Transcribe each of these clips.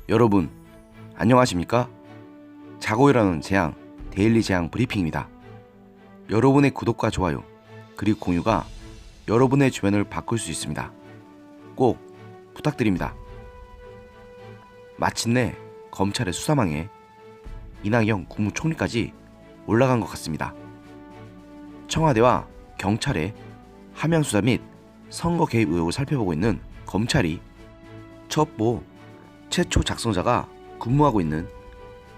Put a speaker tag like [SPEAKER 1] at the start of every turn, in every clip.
[SPEAKER 1] 여러분, 안녕하십니까? 자고 일어나는 재앙, 데일리 재앙 브리핑입니다. 여러분의 구독과 좋아요, 그리고 공유가 여러분의 주변을 바꿀 수 있습니다. 꼭 부탁드립니다. 마침내 검찰의 수사망에 이낙연 국무총리까지 올라간 것 같습니다. 청와대와 경찰의 함양수사 및 선거 개입 의혹을 살펴보고 있는 검찰이 첩보 최초 작성자가 근무하고 있는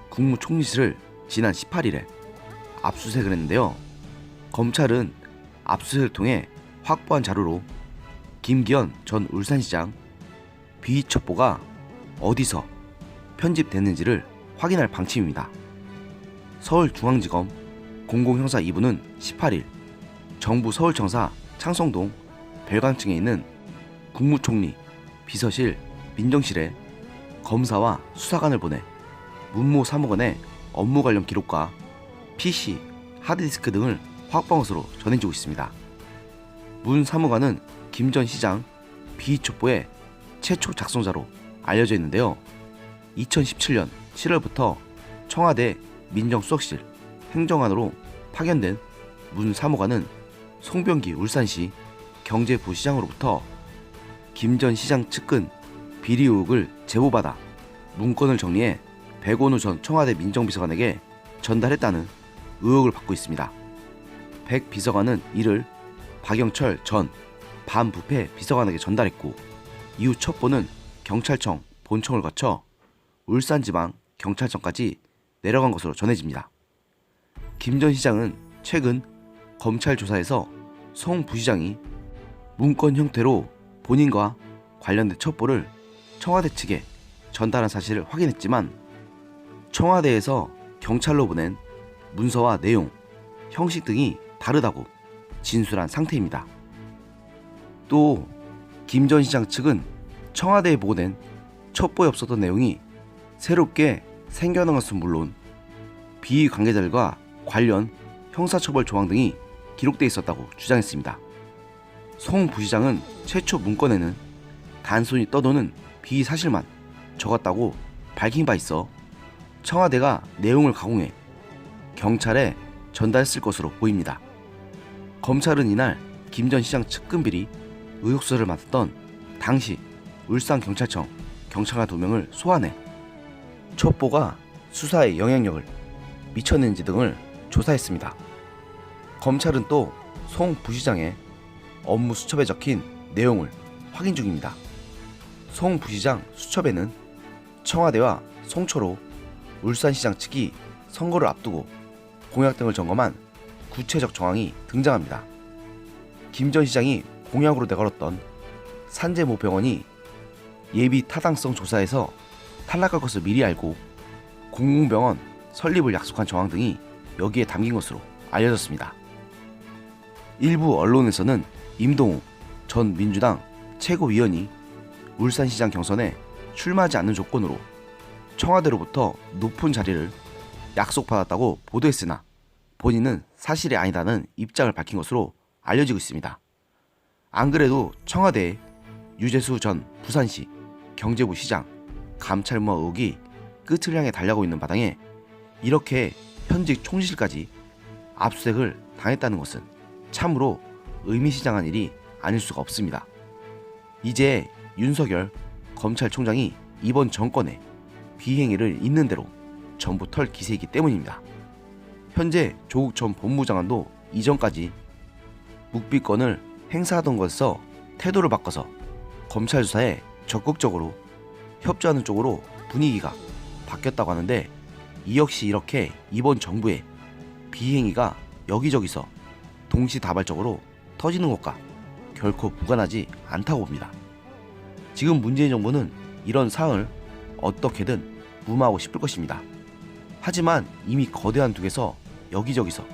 [SPEAKER 1] 국무총리실을 지난 18일에 압수수색을 했는데요. 검찰은 압수수색을 통해 확보한 자료로 김기현 전 울산시장 비위 첩보가 어디서 편집됐는지를 확인할 방침입니다. 서울중앙지검 공공형사 2부는 18일 정부 서울청사 창성동 별관층에 있는 국무총리 비서실 민정실에 검사와 수사관을 보내 문모 사무관의 업무 관련 기록과 PC, 하드디스크 등을 확보한 것으로 전해지고 있습니다. 문 사무관은 김 전 시장 비위 첩보의 최초 작성자로 알려져 있는데요. 2017년 7월부터 청와대 민정수석실 행정관으로 파견된 문 사무관은 송병기 울산시 경제부시장으로부터 김 전 시장 측근 비리 의혹을 제보받아 문건을 정리해 백원우 전 청와대 민정비서관에게 전달했다는 의혹을 받고 있습니다. 백 비서관은 이를 박영철 전 반부패 비서관에게 전달했고, 이후 첩보는 경찰청 본청을 거쳐 울산지방경찰청까지 내려간 것으로 전해집니다. 김 전 시장은 최근 검찰 조사에서 송 부시장이 문건 형태로 본인과 관련된 첩보를 청와대 측에 전달한 사실을 확인했지만 청와대에서 경찰로 보낸 문서와 내용, 형식 등이 다르다고 진술한 상태입니다. 또 김 전 시장 측은 청와대에 보고된 첩보에 없었던 내용이 새롭게 생겨난 것은 물론 비위 관계자들과 관련 형사처벌 조항 등이 기록되어 있었다고 주장했습니다. 송 부시장은 최초 문건에는 단순히 떠도는 비위 사실만 적었다고 밝힌 바 있어 청와대가 내용을 가공해 경찰에 전달했을 것으로 보입니다. 검찰은 이날 김 전 시장 측근 비리 의혹 수사를 맡았던 당시 울산경찰청 경찰관 2명을 소환해 첩보가 수사에 영향력을 미쳤는지 등을 조사했습니다. 검찰은 또 송 부시장의 업무 수첩에 적힌 내용을 확인 중입니다. 송 부시장 수첩에는 청와대와 송초로 울산시장 측이 선거를 앞두고 공약 등을 점검한 구체적 정황이 등장합니다. 김 전 시장이 공약으로 내걸었던 산재모병원이 예비 타당성 조사에서 탈락할 것을 미리 알고 공공병원 설립을 약속한 정황 등이 여기에 담긴 것으로 알려졌습니다. 일부 언론에서는 임동욱 전 민주당 최고위원이 울산시장 경선에 출마하지 않는 조건으로 청와대로부터 높은 자리를 약속받았다고 보도했으나 본인은 사실이 아니다는 입장을 밝힌 것으로 알려지고 있습니다. 안 그래도 청와대에 유재수 전 부산시 경제부 시장 감찰무화 의혹이 끝을 향해 달려가고 있는 바당에 이렇게 현직 총리실까지 압수수색을 당했다는 것은 참으로 의미시장한 일이 아닐 수가 없습니다. 이제 윤석열 검찰총장이 이번 정권의 비행위를 있는 대로 전부 털 기세이기 때문입니다. 현재 조국 전 법무장관도 이전까지 묵비권을 행사하던 것에서 태도를 바꿔서 검찰 수사에 적극적으로 협조하는 쪽으로 분위기가 바뀌었다고 하는데, 이 역시 이렇게 이번 정부의 비행위가 여기저기서 동시다발적으로 터지는 것과 결코 무관하지 않다고 봅니다. 지금 문재인 정부는 이런 사안을 어떻게든 무마하고 싶을 것입니다. 하지만 이미 거대한 둑에서 여기저기서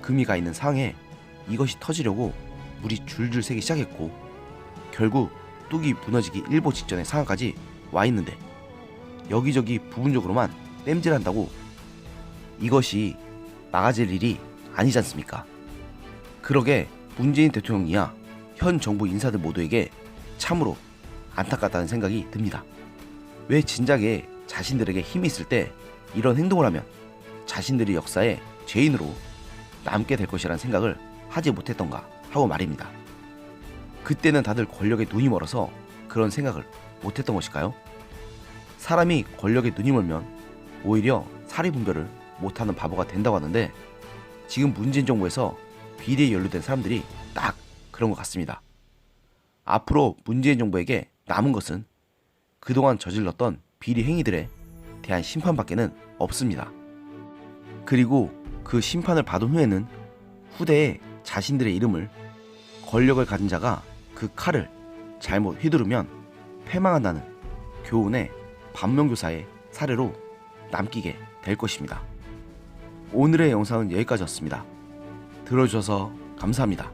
[SPEAKER 1] 금이 가 있는 상황에 이것이 터지려고 물이 줄줄 새기 시작했고, 결국 뚝이 무너지기 일보 직전의 상황까지 와 있는데 여기저기 부분적으로만 땜질한다고 이것이 나아질 일이 아니지 않습니까? 그러게 문재인 대통령이야 현 정부 인사들 모두에게 참으로 안타깝다는 생각이 듭니다. 왜 진작에 자신들에게 힘이 있을 때 이런 행동을 하면 자신들이 역사의 죄인으로 남게 될 것이라는 생각을 하지 못했던가 하고 말입니다. 그때는 다들 권력에 눈이 멀어서 그런 생각을 못했던 것일까요? 사람이 권력에 눈이 멀면 오히려 사리 분별을 못하는 바보가 된다고 하는데, 지금 문재인 정부에서 비리에 연루된 사람들이 딱 그런 것 같습니다. 앞으로 문재인 정부에게 남은 것은 그동안 저질렀던 비리 행위들에 대한 심판밖에는 없습니다. 그리고 그 심판을 받은 후에는 후대에 자신들의 이름을, 권력을 가진 자가 그 칼을 잘못 휘두르면 패망한다는 교훈의 반면교사의 사례로 남기게 될 것입니다. 오늘의 영상은 여기까지였습니다. 들어주셔서 감사합니다.